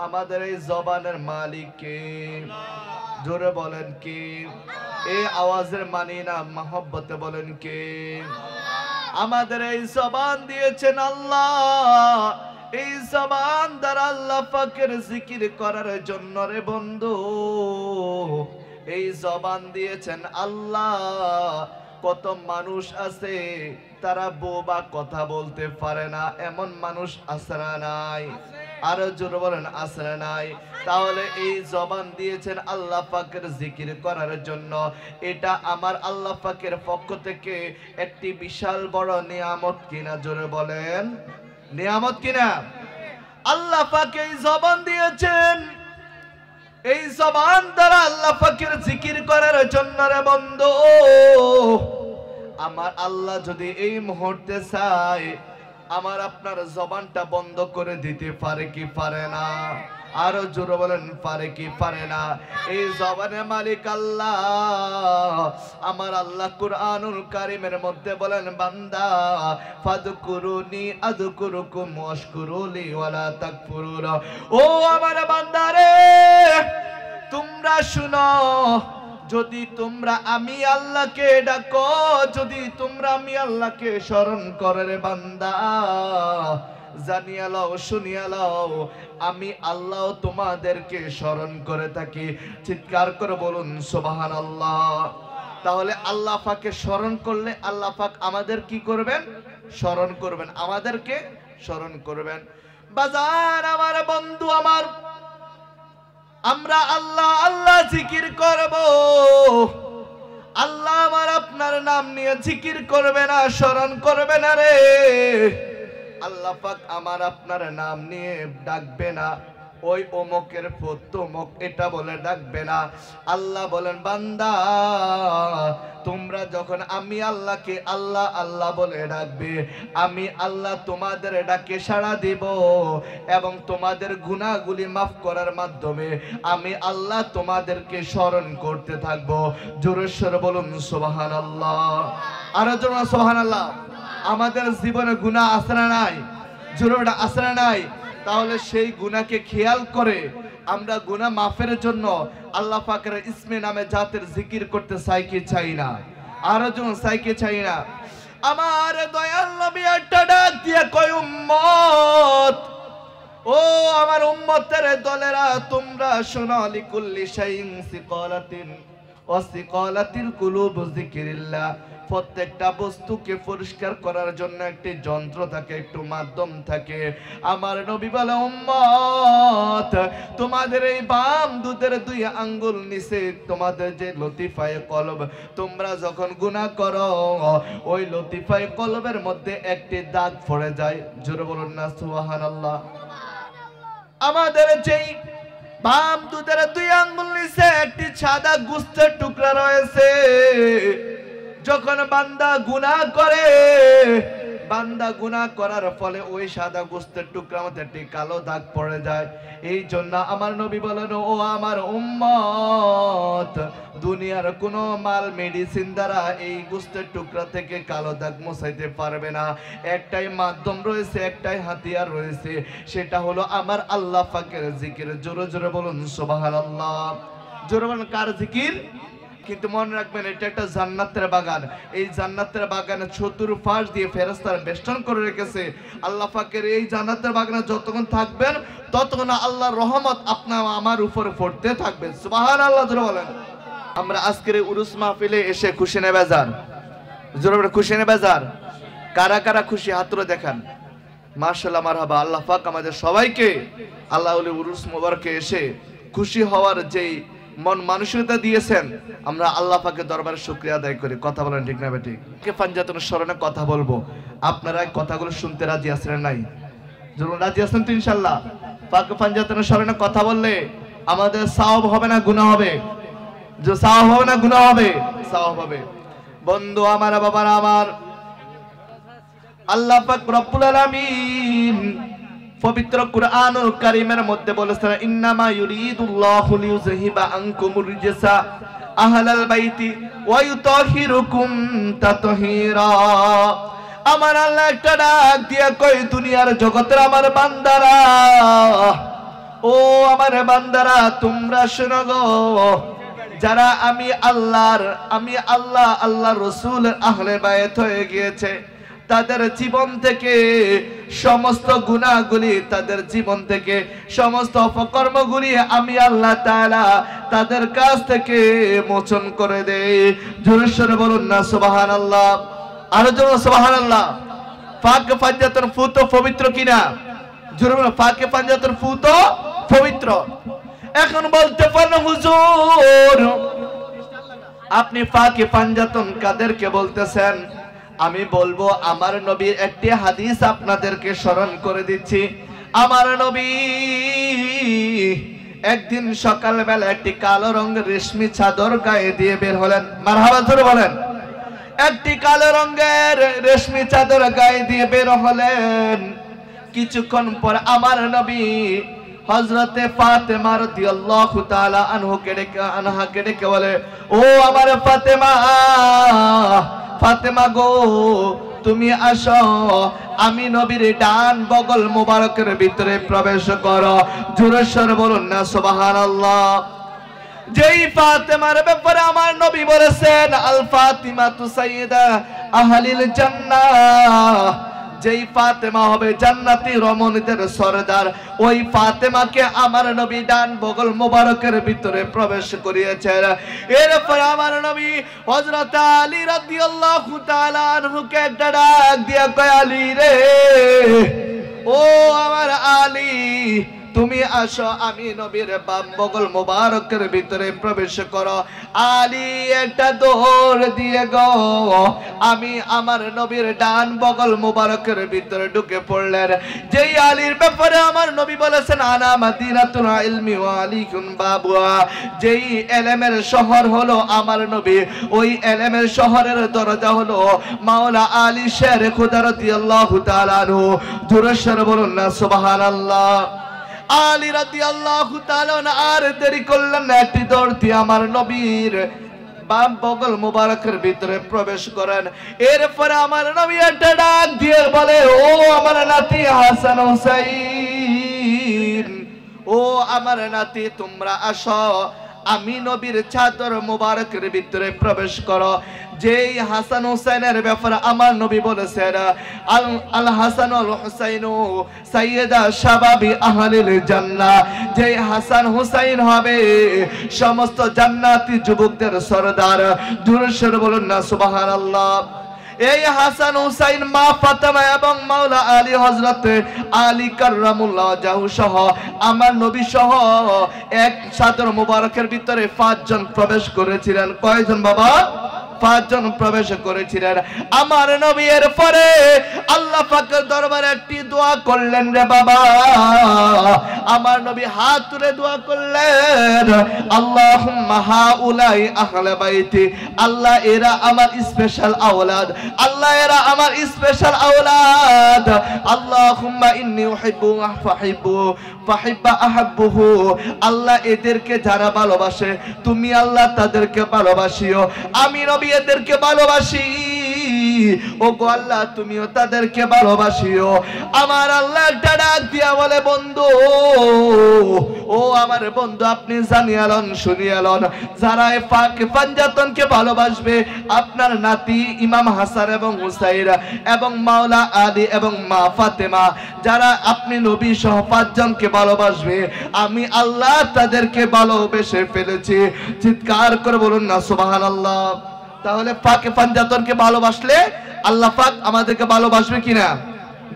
আমাদের এই জবানের মালিক কে? জোরে বলেন কে? এই আওয়াজের মানি না মহব্বতে বলেন কে? আমাদের এই জবান দিয়েছেন আল্লাহ। এই জবান দ্বারা আল্লাহ পাকের জিকির করার জন্য রে বন্ধু, এই জবান দিয়েছেন আল্লাহ। কত মানুষ আছে তারা বোবা, কথা বলতে পারে না, এমন মানুষ আছে না নাই? আরো জোরে বলেন আছে না নাই? তাহলে এই জবান দিয়েছেন আল্লাহ পাকের জিকির করার জন্য। এটা আমার আল্লাহ পাকের পক্ষ থেকে একটি বিশাল বড় নিয়ামত কিনা? জোরে বলেন নিয়ামত কিনা? আল্লাহ পাক এই জবান দিয়েছেন, এই জবান দ্বারা আল্লাহ পাকের জিকির করার জন্য রে বন্ধু, আমার আল্লাহ যদি এই মুহূর্তে চায় আমার আপনার জবানটা বন্ধ করে দিতে পারে কি পারে না? আরো জোরে বলেন পারে কি পারে না? এই জবানের মালিক আল্লাহ। আমার আল্লাহ কুরআনুল কারীমের মধ্যে বলেন, বান্দা ফাযকুরুনি আযকুরুকুম ওয়াশকুরুলি ওয়ালা তাকফুরুন। ও আমার বান্দারে, তোমরা শুনো, যদি তোমরা আমি আল্লাহকে ডাকো, যদি তোমরা আমি আল্লাহকে স্মরণ করো রে বান্দা, জানিয়া লও, শুনিয়া লও, আমি আল্লাহ তোমাদেরকে স্মরণ করে থাকি। চিৎকার করে বলুন সুবহানাল্লাহ। তাহলে আল্লাহ পাককে স্মরণ করলে আল্লাহ পাক আমাদের কি করবেন? স্মরণ করবেন, আমাদেরকে স্মরণ করবেন। বাজার আমার বন্ধু আমার, আমরা আল্লাহ আল্লাহ জিকির করব। আল্লাহ আমার আপনার নাম নিয়ে জিকির করবে না, স্মরণ করবে না রে। আল্লাহ পাক আমার আপনার নাম নিয়ে ডাকবে না, ওই অমুকের পুত্র অমুক এটা বলে ডাকবে না। আল্লাহ বলেন, বান্দা তোমরা যখন আমি আল্লাহকে আল্লাহ আল্লাহ বলে ডাকবে, আমি আল্লাহ তোমাদের ডাকে সাড়া দিব এবং তোমাদের গুনাহগুলি মাফ করার মাধ্যমে আমি আল্লাহ তোমাদেরকে স্মরণ করতে থাকবো। জোরে সোরে বলুন সুবহানাল্লাহ। আরো জোরে সুবহানাল্লাহ। আমাদের জীবনে গুনাহ আছে না নাই? জোরে আছে না নাই? তাহলে সেই গুনাহকে খেয়াল করে আমরা গুনাহ মাফের জন্য আল্লাহ পাকের ইসমে নামে জাতের জিকির করতে চাই কি চাই না? আরো জন চাই কি চাই না? আমার দয়াল নবী একটা ডাক দিয়ে কয়, উম্মত, ও আমার উম্মতের দলেরা, তোমরা শোনো, লিকুল্লি শাইইন সিকালাতিন ওয়া সিকালাতিল কুলুব যিকিরিল্লাহ। প্রত্যেকটা বস্তুকে পরিষ্কার করার জন্য একটি যন্ত্র থাকে, একটু মাধ্যম থাকে। আমার নবী বলে, উম্মত, তোমাদের এই বাম দুধের দুই আঙ্গুল নিচে তোমাদের যে লতিফায়ে কলব, তোমরা যখন গুনাহ করো ওই লতিফায়ে কলবের মধ্যে একটি দাগ পড়ে যায়। জোরে বলুন না সুবহানাল্লাহ। আমাদের যেই বাম দুধের দুই আঙ্গুল নিচে একটি সাদা গোস্তের টুকরা রয়েছে, যখন বান্দা গুনাহ করে, বান্দা গুনাহ করার ফলে ওই সাদা গোস্তের টুকরার মধ্যে একটি কালো দাগ পড়ে যায়। এই জন্য আমার নবী বলেন, ও আমার উম্মত, দুনিয়ার কোনো মাল মেডিসিন দ্বারা এই গোস্তের টুকরা থেকে কালো দাগ মুছাইতে পারবে না। একটাই মাধ্যম রয়েছে, একটাই হাতিয়ার রয়েছে, সেটা হলো আমার আল্লাহ পাকের জিকির। জোরে জোরে বলুন সুবহানাল্লাহ। জোরে বলুন কার জিকির? কিন্তু মনে রাখবেন, এটা একটা জান্নাতের বাগান। এই জান্নাতের বাগানে চতুর্পাশ দিয়ে ফেরেশতারা বেষ্টন করে রেখেছে। আল্লাহ পাকের এই জান্নাতের বাগানে যতক্ষণ থাকবেন ততক্ষণ আল্লাহর রহমত আপনার আমার উপরে পড়তে থাকবে। সুবহানাল্লাহ জোরে বলেন। আমরা আজকের এই উরুস মাহফিলে এসে খুশি না বেজার? জোরে বলেন খুশি না বেজার? কারা কারা খুশি হাত তুলে দেখান। মাশাআল্লাহ, মারহাবা। আল্লাহ পাক আমাদের সবাইকে আল্লাহ উরুস মোবারকে এসে খুশি হওয়ার যেই মন মানসিকতা দিয়েছেন, আমরা আল্লাহ পাকের দরবারে শুকরিয়া আদায় করি। কথা বলেন ঠিক না বেঠিক? পাঞ্জাতনের স্মরণে কথা বলবো, আপনারা কথাগুলো শুনতে রাজি আছেন নাই? যখন রাজি আছেন তো ইনশাআল্লাহ পাক পাঞ্জাতনের স্মরণে কথা বললে আমাদের সওয়াব হবে না গুনাহ হবে? যে সওয়াব হবে না গুনাহ হবে? সওয়াব হবে। বন্ধু আমার, বাবারা আমার, আল্লাহ পাক রব্বুল আলামিন পবিত্র কুরআনুল কারীমের মধ্যে বলেছেন, ইন্নামা ইউরিদুল্লাহু লিইউযহিবা আনকুমুর রিজসা আহলাল বাইতি ওয়া ইউতাহিরুকুম তাতহীরা। আমার আল্লাহ একটা ডাক দিয়া কই, দুনিয়ার জগতের আমার বান্দারা, ও আমার বান্দারা তোমরা শোনো গো, যারা আমি আল্লাহ রসুল আহলে বায়াত হয়ে গিয়েছে, তাদের জীবন থেকে সমস্ত গুনাহগুলি, তাদের জীবন থেকে সমস্ত অপকর্মগুলি আমি আল্লাহ তাআলা তাদের কাছ থেকে মোচন করে দেই। জোরে সোরে বলুন না সুবহানাল্লাহ, আরো জোরে সুবহানাল্লাহ। ফাঁকে পাঞ্জাতন ফু তো পবিত্র কিনা? জোরে বলুন, ফাঁকে পাঞ্জাতন ফু তো পবিত্র। এখন বলতে পারেন হুজুর আপনি ফাঁকে পাঞ্জাতন কাদেরকে বলতেছেন? আমি বলবো আমার নবীর একটি হাদিস আপনাদেরকে স্মরণ করে দিচ্ছি। আমার নবী একদিন সকালবেলা একটি কালো রঙের রেশমি চাদর গায়ে দিয়ে বের হলেন। মারহাবা জোরে বলেন। একটি কালো রঙের রেশমি চাদর গায়ে দিয়ে বের হলেন। কিছুক্ষণ পর আমার নবী হযরতে ফাতেমা রাদিয়াল্লাহু তাআলা আনহাকে ডেকে বলে, ও আমার ফাতেমা গো, তুমি আসো, আমি নবীর ডান বগল মোবারকের ভিতরে প্রবেশ করো। জোরে সোরে বলুন না সুবহানাল্লাহ। যেই ফাতেমার ব্যাপারে আমার নবী বলেছেন আল ফাতিমাতু সাইয়্যিদা আহলিল জান্নাহ, যেই ফাতেমা হবে জান্নাতি রমণীদের সরদার, ওই ফাতেমাকে আমার নবী ডান বগল মোবারকের ভিতরে প্রবেশ করিয়েছেন। এরপর আমার নবী হযরত আলী রাদিয়াল্লাহু তাআলা আনহুকে একটা ডাক দিয়ে কয়, আলী রে, ও আমার আলী, তুমি আসো, আমি নবীর বাম বগল মোবারকের ভিতরে প্রবেশ করো। আলী একটা দৌড় দিয়ে গো আমি আমার নবীর ডান বগল মোবারকের ভিতরে ঢুকে পড়লেন। যেই আলীর ব্যাপারে আমার নবী বলেছেন আনা মাদিনাতুল ইলমি ওয়া আলিকুন বাবুয়া, যেই ইলমের শহর হলো আমার নবী, ওই ইলমের শহরের দরজা হলো মাওলা আলী শের খুদা রাদিয়াল্লাহু তাআলা আনহু। জোরে সোরে বলুন না সুবহানাল্লাহ। আলী রাদিয়াল্লাহু তাআলা আর দেরি করলেন না, একটি দৌড় দিয়ে আমার নবীর বাম বগল মোবারকের ভিতরে প্রবেশ করেন। এরপরে আমার নবী একটা ডাক দিয়ে বলে, ও আমার নাতি হাসান হুসাইন, ও আমার নাতি তোমরা আসো, আমি নবীর চাদর মোবারকের ভিতরে প্রবেশ করো। যেই হাসান হুসাইনের ব্যাপারে আমার নবী বলেছেন আল হাসান আল হুসাইন সাইয়্যিদা শাবাবি আহলিল জান্নাহ, যেই হাসান হুসাইন হবে সমস্ত জান্নাতি যুবকদের সরদার। জোরে সোরে বলুন না সুবহানাল্লাহ। এই হাসান হুসাইন মা ফাতেমা এবং মাওলা আলী হযরত আলী কাররামুল্লাহ ওয়াজহু সহ আমার নবী সহ এক চাদর মোবারকের ভিতরে 5 জন প্রবেশ করেছিলেন। কয়জন বাবা? 5 জন প্রবেশ করেছিলেন। আমার নবী এর পরে আল্লাহ পাকের দরবারে একটি দোয়া করলেন রে বাবা। আমার নবী হাত তুলে দোয়া করলেন, আল্লাহুম্মা হাউলাই আহলে বাইতি, আল্লাহ এরা আমার স্পেশাল আওলাদ, আল্লাহ এরা আমার স্পেশাল আওলাদ। আল্লাহুম্মা ইন্নী উহিব্বু ফাহিব্বু ফাহিব্বা আহাব্বুহু, আল্লাহ এদেরকে যারা ভালোবাসে তুমি আল্লাহ তাদেরকে ভালোবাসিও, আমি নবী এদেরকে ভালোবাসি, ও গো আল্লাহ তুমিও তাদেরকে ভালোবাসিও। আমার আল্লাহ একটা ডাক দিয়া বলে, বন্ধু, ও আমার বন্ধু, আপনি জানিয়ালন শুনিয়ালন, যারা এই ফাঁকে পাঞ্জাতনকে ভালোবাসবে, আপনার নাতি ইমাম হাসান এবং হুসাইন এবং মাওলা আলী এবং মা ফাতেমা, যারা আপনি নবী সহ 5 জনকে ভালোবাসবে, আমি আল্লাহ তাদেরকে ভালোবেসে ফেলেছি। চিৎকার করে বলুন না সুবহানাল্লাহ। তাহলে ফাঁকে পাঞ্জাতনকে ভালোবাসলে আল্লাহ পাক আমাদেরকে ভালোবাসবে কিনা?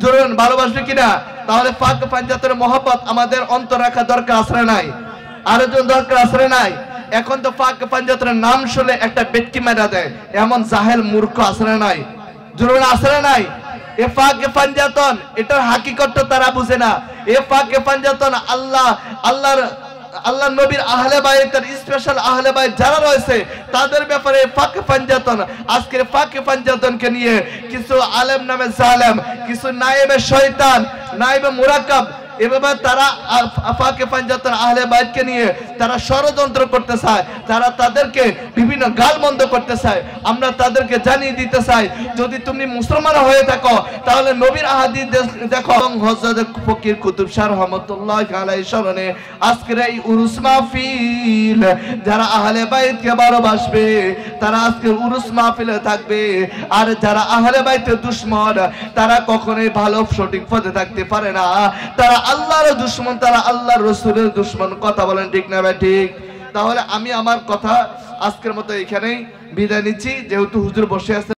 জোরে ভালোবাসবে কিনা? তাহলে ফাঁকে পাঞ্জাতনের মহব্বত আমাদের অন্তর রাখা দরকার আছে নাই? আরো জন দরকার আছে নাই? এখন তো ফাঁকে পাঞ্জাতনের নাম শুনে একটা ব্যক্তি মেরা দেয়, এমন জাহেল মূর্খ আছে নাই? জোরে আছে নাই? এ ফাঁকে পাঞ্জাতন এটার হাকিকত তারা বুঝে না। এ ফাঁকে পাঞ্জাতন আল্লাহ নবীর আহলে বাইতের স্পেশাল আহলে বাইত যারা রয়েছে তাদের ব্যাপারে ফাঁকে পাঞ্জাতন। আজকের ফাঁকে পাঞ্জাতনকে নিয়ে কিছু আলেম নামে জালেম, কিছু নায়েবে শয়তান, নায়েবে মুরাক্কাব, এভাবে তারা আফাকে পাঞ্জাতন আহলে বাইতকে নিয়ে তারা ষড়যন্ত্র করতে চায়, তারা তাদেরকে বিভিন্ন গালমন্দ করতে চায়। আমরা তাদেরকে জানিয়ে দিতে চাই, যদি তুমি মুসলমান হয়ে থাকো তাহলে নবীর আহাদিস দেখো। হযরত ফকির কুতুব শাহ রহমাতুল্লাহি আলাইহি স্মরণে আজকের এই উরুস মাহফিল, যারা আহলে বাইতকে ভালোবাসবে তারা আজকে উরুস মাহফিলে থাকবে। আর যারা আহলে বাইতের দুশমন তারা কখনোই ভালো সঠিক পথে থাকতে পারে না, তারা আল্লাহর দুশমন, তারা আল্লাহর রাসূলের দুশমন। কথা বলেন ঠিক না ভাই? ঠিক। তাহলে আমি আমার কথা আজকের মতো এখানেই বিদায় নিচ্ছি, যেহেতু হুজুর বসে আছে।